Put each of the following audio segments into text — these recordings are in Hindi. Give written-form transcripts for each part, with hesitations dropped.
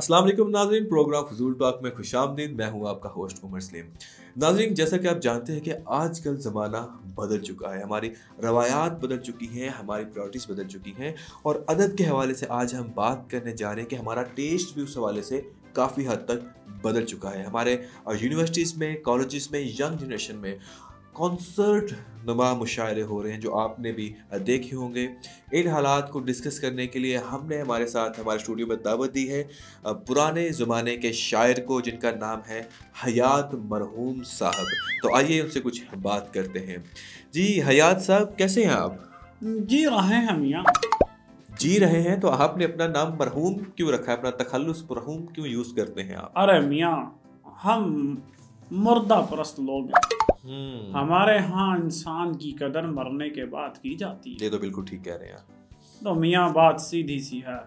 अस्सलाम वालेकुम नाज़रीन, प्रोग्राम फजूल टॉक में खुशामदीद। मैं हूं आपका होस्ट उमर सलीम। नाज़रीन, जैसा कि आप जानते हैं कि आजकल ज़माना बदल चुका है, हमारी रवायात बदल चुकी हैं, हमारी प्रायोरिटीज़ बदल चुकी हैं और अदब के हवाले से आज हम बात करने जा रहे हैं कि हमारा टेस्ट भी उस हवाले से काफ़ी हद तक बदल चुका है। हमारे यूनिवर्सिटीज़ में, कॉलेजेस में, यंग जनरेशन में कॉन्सर्ट नुमा मुशायरे हो रहे हैं जो आपने भी देखे होंगे। इन हालात को डिस्कस करने के लिए हमने हमारे साथ हमारे स्टूडियो में दावत दी है पुराने ज़माने के शायर को, जिनका नाम है हयात मरहूम साहब। तो आइए उनसे कुछ बात करते हैं। जी हयात साहब, कैसे हैं आप? जी रहे हैं मियाँ। जी रहे हैं, तो आपने अपना नाम मरहूम क्यों रखा है? अपना तखल्लुस मरहूम क्यों यूज़ करते हैं आप? अरे मियाँ, हम मुर्दा परस्त लोग हैं। हमारे यहाँ इंसान की कदर मरने के बाद की जाती है। ये तो बिल्कुल ठीक कह रहे हैं आप। तो मियाँ बात सीधी सी है।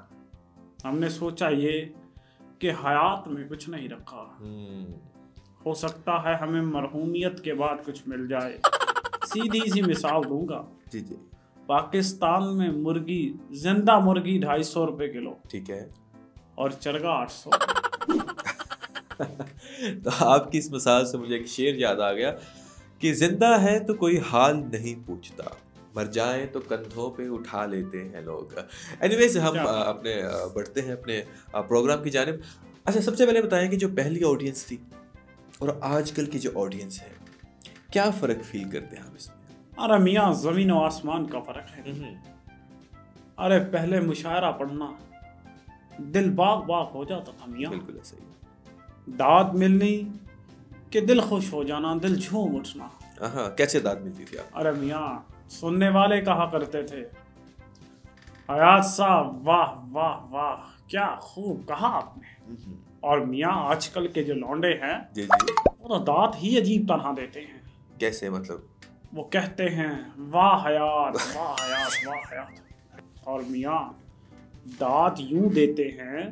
हमने सोचा ये कि हयात में कुछ नहीं रखा, हो सकता है हमें मरहूमियत के बाद कुछ मिल जाए। सीधी सी मिसाल दूंगा। जी जी, पाकिस्तान में मुर्गी, जिंदा मुर्गी 250 रुपए किलो, ठीक है। और चरगा 800। तो आपकी इस मिसाल से मुझे एक शेर याद आ गया कि जिंदा है तो कोई हाल नहीं पूछता, मर जाए तो कंधों पे उठा लेते हैं लोग। एनीवेज, हम अपने बढ़ते हैं अपने प्रोग्राम की जानिब। अच्छा, सबसे पहले बताएं कि जो पहली ऑडियंस थी और आजकल की जो ऑडियंस है, क्या फ़र्क फील करते हैं हम इसमें? अरे मियाँ, ज़मीन और आसमान का फ़र्क है। अरे पहले मुशायरा पढ़ना दिल बाग बाग हो जाता था मियाँ। बिल्कुल ऐसा ही। दाद मिलनी कि दिल खुश हो जाना, दिल झूम उठना। हाँ, कैसे दाद मिलती थी आप? अरे मियाँ, सुनने वाले कहा करते थे, हयात साहब वाह वाह वाह, क्या खूब कहा आपने। और मियाँ आजकल के जो लौंडे हैं, जी जी, वो तो दाद ही अजीब तरह देते हैं। कैसे मतलब? वो कहते हैं वाह हयात वाह हयात वाह हयात। और मियाँ दाद यूं देते हैं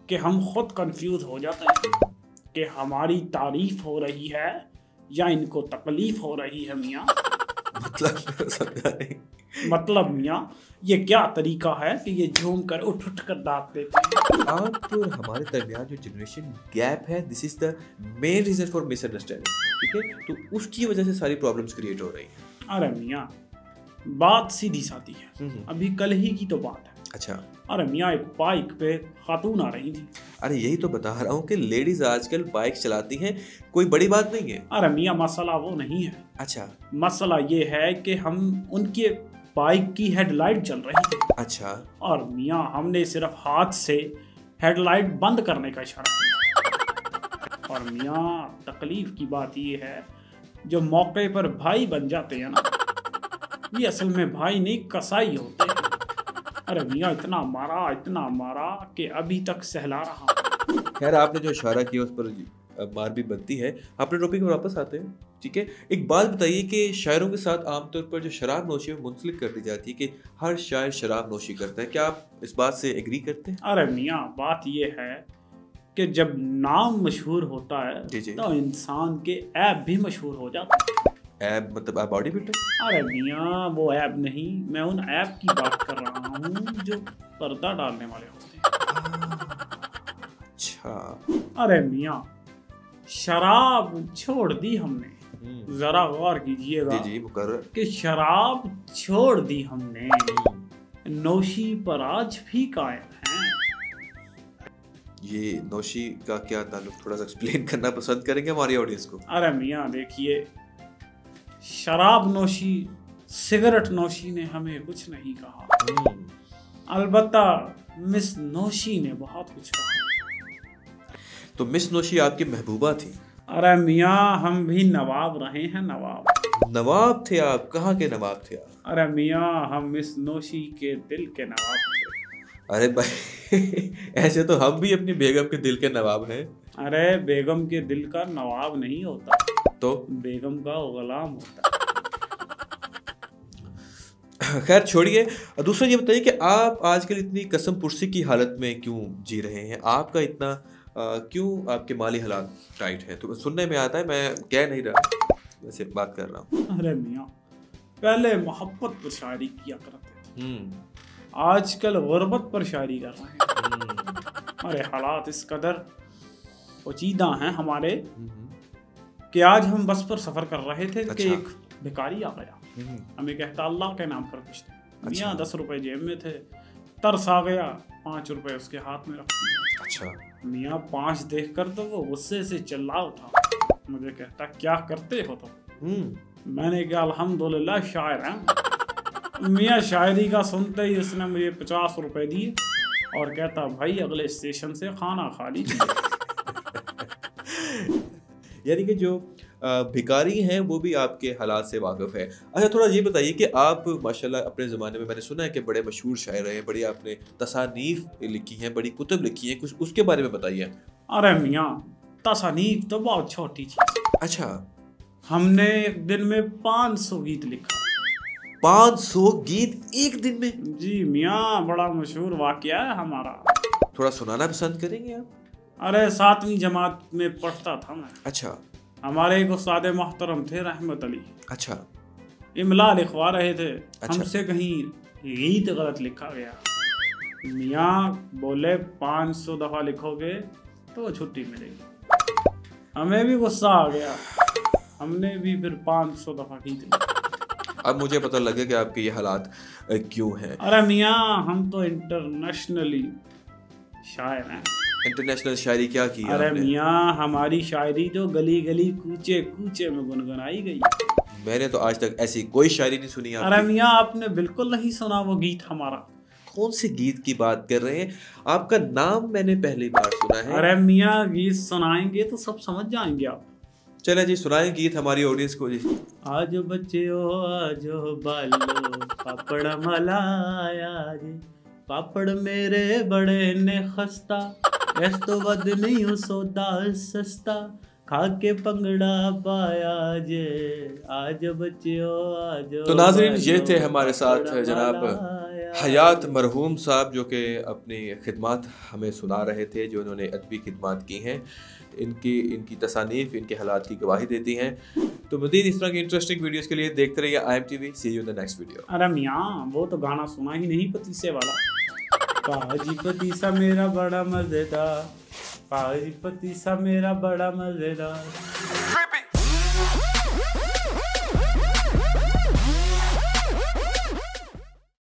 कि हम खुद कंफ्यूज हो जाते हैं कि हमारी तारीफ हो रही है या इनको तकलीफ हो रही है। मियाँ मतलब समझा नहीं। मतलब मियाँ, ये क्या तरीका है कि ये झूम कर उठ उठ कर दाद देते हैं। आप हमारे दरमियान जो जनरेशन गैप है, this is the main reason for misunderstanding, ठीक है? तो उसकी वजह से सारी प्रॉब्लम्स क्रिएट हो रही हैं। अरे मियाँ, बात सीधी सादी है। अभी कल ही की तो बात है। अच्छा। अरे मियाँ, एक बाइक पे खातून आ रही थी। अरे यही तो बता रहा हूँ कि लेडीज आजकल बाइक चलाती हैं, कोई बड़ी बात नहीं है। अरे मियाँ, मसला वो नहीं है। अच्छा मसला ये है कि हम उनके बाइक की हेडलाइट जल रही थी। अच्छा। और मियाँ, हमने सिर्फ हाथ से हेडलाइट बंद करने का इशारा किया। और मियाँ, तकलीफ की बात ये है, जो मौके पर भाई बन जाते हैं ना, ये असल में भाई नहीं कसाई होते हैं। अरे मियाँ, इतना मारा कि अभी तक सहला रहा। खैर, आपने जो इशारा किया उस पर मार भी बनती है। अपने टॉपिक पर वापस आते हैं, ठीक है? एक बात बताइए कि शायरों के साथ आमतौर पर जो शराब नोशी है मुंसलिक कर दी जाती है कि हर शायर शराब नोशी करता है, क्या आप इस बात से एग्री करते हैं? अरे मियाँ, बात ये है कि जब नाम मशहूर होता है जी जी। तो इंसान के ऐप भी मशहूर हो जाते हैं। ऐप मतलब आप बॉडी बिल्डर? अरे मियाँ, वो ऐप नहीं, मैं उन ऐप की बात कर रहा हूँ जो पर्दा डालने वाले होते हैं। अच्छा। अरे मियाँ, शराब छोड़ दी हमने। जरा गौर कीजिएगा जी जी, मुकर्रर। कि शराब छोड़ दी हमने, नोशी पर आज भी कायम है। ये नोशी का क्या ताल्लुक, थोड़ा सा एक्सप्लेन करना पसंद करेंगे हमारी ऑडियंस को? अरे मियाँ देखिए, शराब नोशी, सिगरेट नोशी ने हमें कुछ नहीं कहा, अलबत्ता मिस नोशी ने बहुत कुछ कहा। तो मिस नोशी आपकी महबूबा थी? अरे मियाँ, हम भी नवाब रहे हैं, नवाब। नवाब थे आप? कहाँ के नवाब थे आप? अरे मियाँ, हम मिस नोशी के दिल के नवाब थे। अरे भाई ऐसे तो हम भी अपनी बेगम के दिल के नवाब हैं। अरे बेगम के दिल का नवाब नहीं होता, तो बेगम का गुलाम होता है। खैर छोड़िए। दूसरा ये बताइए कि आप आजकल इतनी कसम पुर्सी की हालत में क्यों जी रहे हैं? आपका इतना क्यों आपके माली हालात टाइट है? तो सुनने में आता है, मैं कह नहीं रहा, वैसे बात कर रहा हूँ। अरे मियाँ, पहले मोहब्बत पर शायरी किया करते थे, आजकल गुर्बत पर शायरी कर रहे हैं। अरे हालात इस कदर पेचीदा हैं हमारे कि आज हम बस पर सफर कर रहे थे कि एक भिखारी आ गया, हमें कहता अल्लाह के नाम पर कुछ दे। मियाँ 10 रुपए जेब में थे, तरस आ गया, 5 रुपए उसके हाथ में रख दिए। अच्छा। मियाँ 5 देखकर तो वो गुस्से से चिल्ला उठा, मुझे कहता क्या करते हो तुम? मैंने कहा अल्हम्दुलिल्लाह शायर हैं। मियाँ शायरी का सुनते ही उसने मुझे 50 रुपए दिए और कहता भाई अगले स्टेशन से खाना खा लीजिए। यानी कि जो भिखारी हैं वो भी आपके हालात से वाकिफ़ है। अच्छा, थोड़ा ये बताइए कि आप माशाल्लाह अपने ज़माने में मैंने सुना है कि बड़े मशहूर शायर हैं, बड़ी आपने तसानीफ़ लिखी हैं, बड़ी कुतुब लिखी हैं, कुछ उसके बारे में बताइए। अरे मियाँ तसानीफ़ तो बहुत छोटी चीज़। अच्छा। हमने एक दिन में 500 गीत लिखा। 500 गीत एक दिन में? जी मियाँ, बड़ा मशहूर वाक़या है हमारा। थोड़ा सुनाना पसंद करेंगे आप? अरे 7वीं जमात में पढ़ता था मैं। अच्छा। हमारे एक उस्ताद मोहतरम थे रहमत अली। अच्छा। इमला लिखवा रहे थे। अच्छा। हमसे कहीं गीत गलत लिखा गया। मियाँ बोले 500 दफ़ा लिखोगे तो छुट्टी मिलेगी। हमें भी गुस्सा आ गया, हमने भी फिर 500 दफ़ा गीत लिखा। अब मुझे पता लगे कि आपके ये हालात क्यों हैं। अरे मियाँ, हम तो इंटरनेशनली शायर हैं। इंटरनेशनल शायरी क्या की अरे आपने? मियाँ, हमारी शायरी तो गली गली कूचे कूचे में गुनगुनाई गई। मैंने तो आज तक ऐसी कोई शायरी नहीं सुनी आपकी। अरे मियाँ, आपने बिल्कुल नहीं सुना वो गीत हमारा। कौन से गीत की बात कर रहे हैं? आपका नाम मैंने पहली बार सुना है। अरे मियाँ, गीत सुनाएंगे तो सब समझ जाएंगे आप। चले जी, सुनाएं गीत हमारी ऑडियंस को जी। आज बच्चो आज बालो पापड़ मलाया जी, पापड़ मेरे बड़े ने खस्ता, ऐस तो बद नहीं हो सौदा सस्ता, खा के पंगड़ा पाया जे, आज बच्चो आज। तो नाज़रीन, ये थे हमारे साथ जनाब हयात मरहूम साहब, जो कि अपनी खिदमत हमें सुना रहे थे, जो उन्होंने अदबी खिदमत की हैं। इनकी तसानीफ़ इनके हालात की गवाही देती हैं। तो मज़ीद इस तरह की इंटरेस्टिंग वीडियोज़ के लिए देखते रहिए IMTV। See you in the next video. अरे मियाँ, वो तो गाना सुना ही नहीं पतीसे वाला। पाजी पतीसा मेरा बड़ा मजेदार, पाजी पतीसा मेरा बड़ा मजेदार।